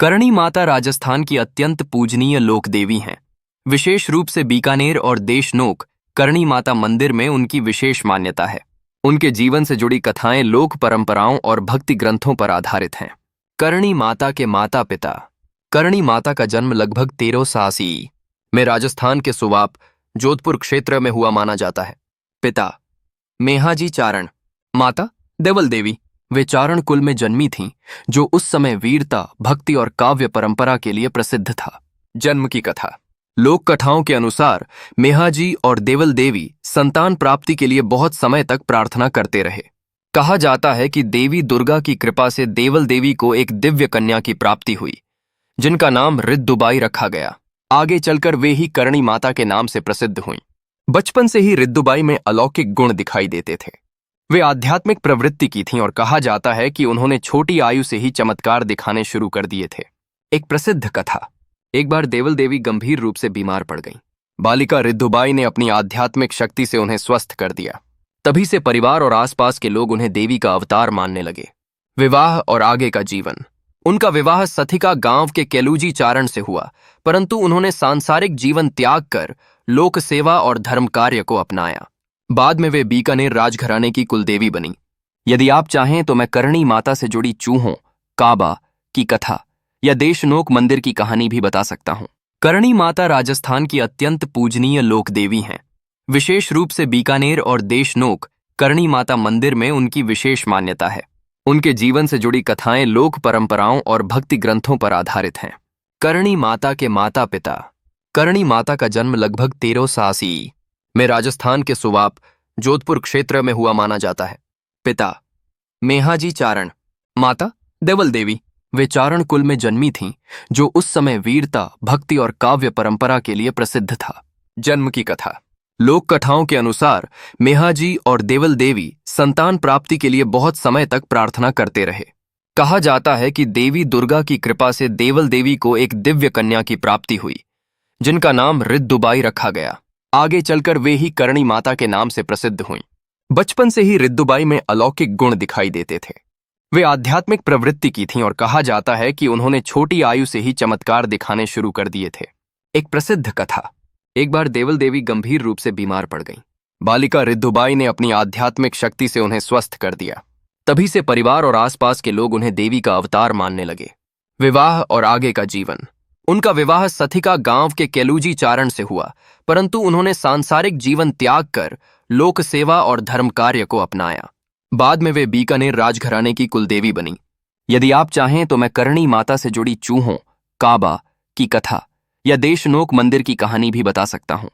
करणी माता राजस्थान की अत्यंत पूजनीय लोक देवी हैं। विशेष रूप से बीकानेर और देशनोक करणी माता मंदिर में उनकी विशेष मान्यता है। उनके जीवन से जुड़ी कथाएं लोक परंपराओं और भक्ति ग्रंथों पर आधारित हैं। करणी माता के माता पिता। करणी माता का जन्म लगभग 1380 में राजस्थान के सुवाप जोधपुर क्षेत्र में हुआ माना जाता है। पिता मेहाजी चारण, माता देवल देवी। वे चारण कुल में जन्मी थीं, जो उस समय वीरता, भक्ति और काव्य परंपरा के लिए प्रसिद्ध था। जन्म की कथा। लोक कथाओं के अनुसार मेहाजी और देवल देवी संतान प्राप्ति के लिए बहुत समय तक प्रार्थना करते रहे। कहा जाता है कि देवी दुर्गा की कृपा से देवल देवी को एक दिव्य कन्या की प्राप्ति हुई, जिनका नाम रिद्दुबाई रखा गया। आगे चलकर वे ही करणी माता के नाम से प्रसिद्ध हुईं। बचपन से ही रिद्दुबाई में अलौकिक गुण दिखाई देते थे। वे आध्यात्मिक प्रवृत्ति की थीं और कहा जाता है कि उन्होंने छोटी आयु से ही चमत्कार दिखाने शुरू कर दिए थे। एक प्रसिद्ध कथा। एक बार देवल देवी गंभीर रूप से बीमार पड़ गईं। बालिका रिद्दुबाई ने अपनी आध्यात्मिक शक्ति से उन्हें स्वस्थ कर दिया। तभी से परिवार और आसपास के लोग उन्हें देवी का अवतार मानने लगे। विवाह और आगे का जीवन। उनका विवाह सथिका गांव के केलूजी चारण से हुआ, परंतु उन्होंने सांसारिक जीवन त्याग कर लोक सेवा और धर्म कार्य को अपनाया। बाद में वे बीकानेर राजघराने की कुलदेवी बनी। यदि आप चाहें तो मैं करणी माता से जुड़ी चूहों, काबा की कथा या देशनोक मंदिर की कहानी भी बता सकता हूं। करणी माता राजस्थान की अत्यंत पूजनीय लोक देवी हैं। विशेष रूप से बीकानेर और देशनोक करणी माता मंदिर में उनकी विशेष मान्यता है। उनके जीवन से जुड़ी कथाएं लोक परंपराओं और भक्ति ग्रंथों पर आधारित हैं। करणी माता के माता पिता। करणी माता का जन्म लगभग 1380 में राजस्थान के सुवाप जोधपुर क्षेत्र में हुआ माना जाता है। पिता मेहाजी चारण, माता देवल देवी। वे चारण कुल में जन्मी थीं, जो उस समय वीरता, भक्ति और काव्य परंपरा के लिए प्रसिद्ध था। जन्म की कथा। लोक कथाओं के अनुसार मेहाजी और देवल देवी संतान प्राप्ति के लिए बहुत समय तक प्रार्थना करते रहे। कहा जाता है कि देवी दुर्गा की कृपा से देवल देवी को एक दिव्य कन्या की प्राप्ति हुई, जिनका नाम रिद्दुबाई रखा गया। आगे चलकर वे ही करणी माता के नाम से प्रसिद्ध हुईं। बचपन से ही रिद्दुबाई में अलौकिक गुण दिखाई देते थे। वे आध्यात्मिक प्रवृत्ति की थीं और कहा जाता है कि उन्होंने छोटी आयु से ही चमत्कार दिखाने शुरू कर दिए थे। एक प्रसिद्ध कथा। एक बार देवल देवी गंभीर रूप से बीमार पड़ गईं। बालिका रिद्दुबाई ने अपनी आध्यात्मिक शक्ति से उन्हें स्वस्थ कर दिया। तभी से परिवार और आसपास के लोग उन्हें देवी का अवतार मानने लगे। विवाह और आगे का जीवन। उनका विवाह सथिका गांव के केलूजी चारण से हुआ, परंतु उन्होंने सांसारिक जीवन त्याग कर लोक सेवा और धर्म कार्य को अपनाया। बाद में वे बीकानेर राजघराने की कुलदेवी बनी। यदि आप चाहें तो मैं करणी माता से जुड़ी चूहों, काबा की कथा या देशनोक मंदिर की कहानी भी बता सकता हूं।